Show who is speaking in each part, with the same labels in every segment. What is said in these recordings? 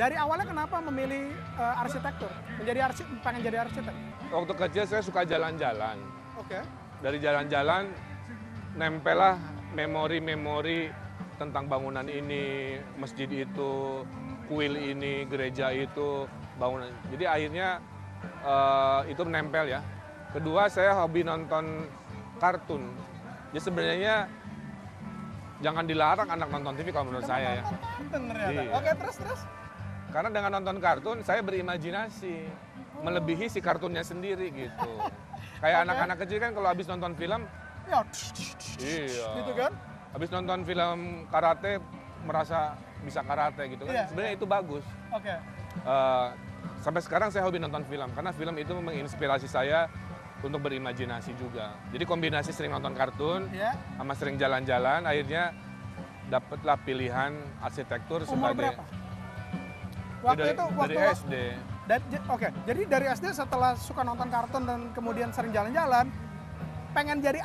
Speaker 1: Dari awalnya kenapa memilih arsitektur? Pengen jadi arsitek?
Speaker 2: Waktu kecil saya suka jalan-jalan.
Speaker 1: Oke.
Speaker 2: Dari jalan-jalan nempel lah memori-memori tentang bangunan ini, masjid itu, kuil ini, gereja itu, bangunan. Jadi akhirnya itu menempel ya. Kedua, saya hobi nonton kartun. Jadi sebenarnya jangan dilarang anak nonton TV kalau menurut saya ya.
Speaker 1: Ternyata.
Speaker 2: Iya.
Speaker 1: Oke, terus?
Speaker 2: Karena dengan nonton kartun, saya berimajinasi. Melebihi si kartunnya sendiri gitu. Kayak anak-anak kecil kan kalau habis nonton film,
Speaker 1: Ya,
Speaker 2: iya.
Speaker 1: gitu kan?
Speaker 2: Habis nonton film karate, merasa bisa karate gitu kan.
Speaker 1: Iya,
Speaker 2: Sebenarnya itu bagus.
Speaker 1: Oke.
Speaker 2: Sampai sekarang saya hobi nonton film, karena film itu menginspirasi saya untuk berimajinasi juga. Jadi kombinasi sering nonton kartun,
Speaker 1: Iya.
Speaker 2: sama sering jalan-jalan, akhirnya dapatlah pilihan arsitektur
Speaker 1: Umur
Speaker 2: sebagai...
Speaker 1: berapa? Waktu
Speaker 2: dari,
Speaker 1: itu,
Speaker 2: dari SD.
Speaker 1: Oke, jadi dari SD setelah suka nonton kartun dan kemudian sering jalan-jalan, saya pengen jadi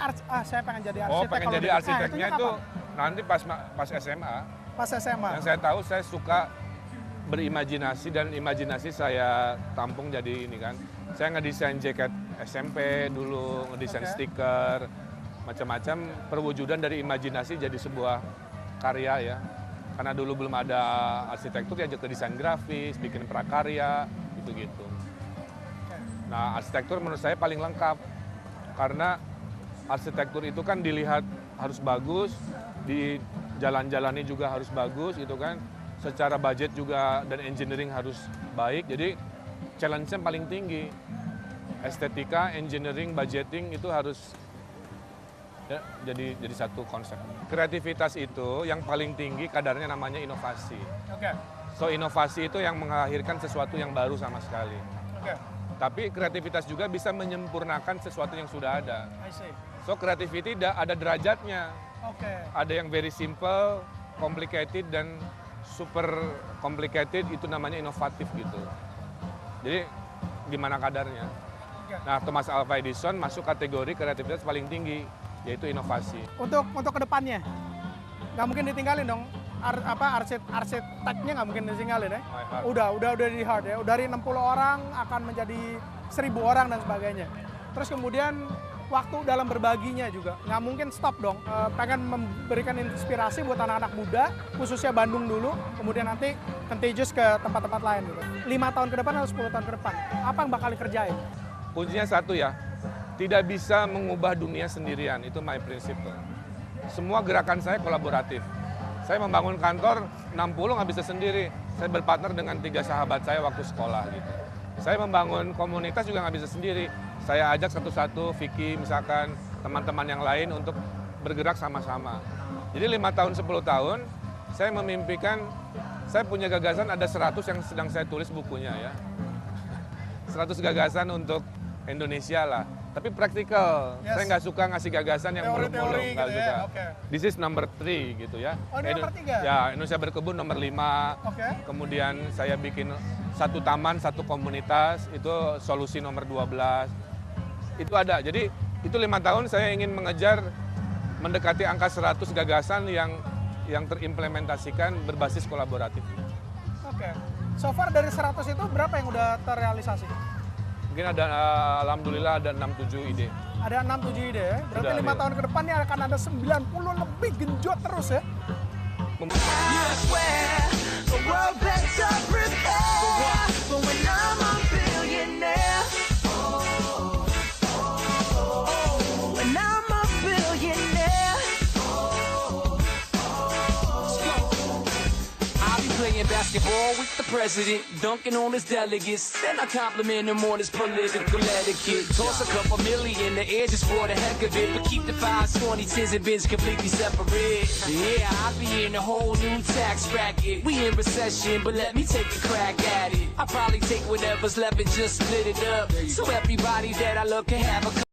Speaker 1: arsitek.
Speaker 2: Oh, pengen
Speaker 1: kalau
Speaker 2: jadi
Speaker 1: gitu.
Speaker 2: arsiteknya
Speaker 1: Itunya
Speaker 2: itu
Speaker 1: kapan?
Speaker 2: nanti pas SMA.
Speaker 1: Pas SMA.
Speaker 2: Yang saya tahu saya suka berimajinasi dan imajinasi saya tampung jadi ini kan. Saya ngedesain jaket SMP dulu, ngedesain stiker, macam-macam perwujudan dari imajinasi jadi sebuah karya ya. Karena dulu belum ada arsitektur ya ke desain grafis, bikin prakarya, gitu-gitu. Nah, arsitektur menurut saya paling lengkap. Karena arsitektur itu kan dilihat harus bagus, di jalan-jalannya juga harus bagus gitu kan. Secara budget juga dan engineering harus baik. Jadi challenge-nya paling tinggi. Estetika, engineering, budgeting itu harus ya, jadi satu konsep. Kreativitas itu yang paling tinggi kadarnya namanya inovasi.
Speaker 1: Oke.
Speaker 2: So inovasi itu yang melahirkan sesuatu yang baru sama sekali.
Speaker 1: Oke.
Speaker 2: Tapi kreativitas juga bisa menyempurnakan sesuatu yang sudah ada.
Speaker 1: I see.
Speaker 2: So creativity ada derajatnya.
Speaker 1: Oke.
Speaker 2: Ada yang very simple, complicated, dan super complicated, itu namanya inovatif gitu. Jadi gimana kadarnya. Nah, Thomas Alva Edison masuk kategori kreativitas paling tinggi, yaitu inovasi.
Speaker 1: Untuk kedepannya, nggak mungkin ditinggalin dong. Arsiteknya nggak mungkin ditinggalin ya. Udah di hard ya. Dari 60 orang akan menjadi 1000 orang dan sebagainya. Terus kemudian waktu dalam berbaginya juga nggak mungkin stop dong. Pengen memberikan inspirasi buat anak-anak muda, khususnya Bandung dulu, kemudian nanti contagious ke tempat-tempat lain gitu. 5 tahun ke depan atau 10 tahun ke depan, apa yang bakal dikerjain?
Speaker 2: Kuncinya satu ya, tidak bisa mengubah dunia sendirian, itu my principle. Semua gerakan saya kolaboratif. Saya membangun kantor 60 nggak bisa sendiri. Saya berpartner dengan 3 sahabat saya waktu sekolah gitu. Saya membangun komunitas juga nggak bisa sendiri. Saya ajak satu-satu, Vicky misalkan, teman-teman yang lain untuk bergerak sama-sama. Jadi 5 tahun, 10 tahun, saya memimpikan, saya punya gagasan ada 100 yang sedang saya tulis bukunya ya. 100 gagasan untuk Indonesia lah. Tapi praktikal. Saya nggak suka ngasih gagasan yang muluk-muluk, nggak
Speaker 1: gitu
Speaker 2: suka.
Speaker 1: ya? Okay.
Speaker 2: This is number 3 gitu ya.
Speaker 1: Oh, ini nomor 3?
Speaker 2: Ya, Indonesia Berkebun nomor 5.
Speaker 1: Oke.
Speaker 2: Kemudian saya bikin satu taman, satu komunitas, itu solusi nomor 12. Itu ada. Jadi itu 5 tahun saya ingin mengejar mendekati angka 100 gagasan yang terimplementasikan berbasis kolaboratif.
Speaker 1: Oke. So far dari 100 itu berapa yang udah terrealisasi?
Speaker 2: Mungkin ada, alhamdulillah ada 6-7 ide.
Speaker 1: Ada 6-7 ide ya? Berarti 5 tahun ke depan nih akan ada 90 lebih genjot terus ya?
Speaker 3: Basketball with the president, dunking on his delegates. Then I compliment him on his political etiquette. Toss a couple million, the air just for the heck of it. But keep the 5s, 20s, 10s, and bins completely separate. Yeah, I be in a whole new tax bracket. We in recession, but let me take a crack at it. I probably take whatever's left and just split it up. So everybody that I look can have a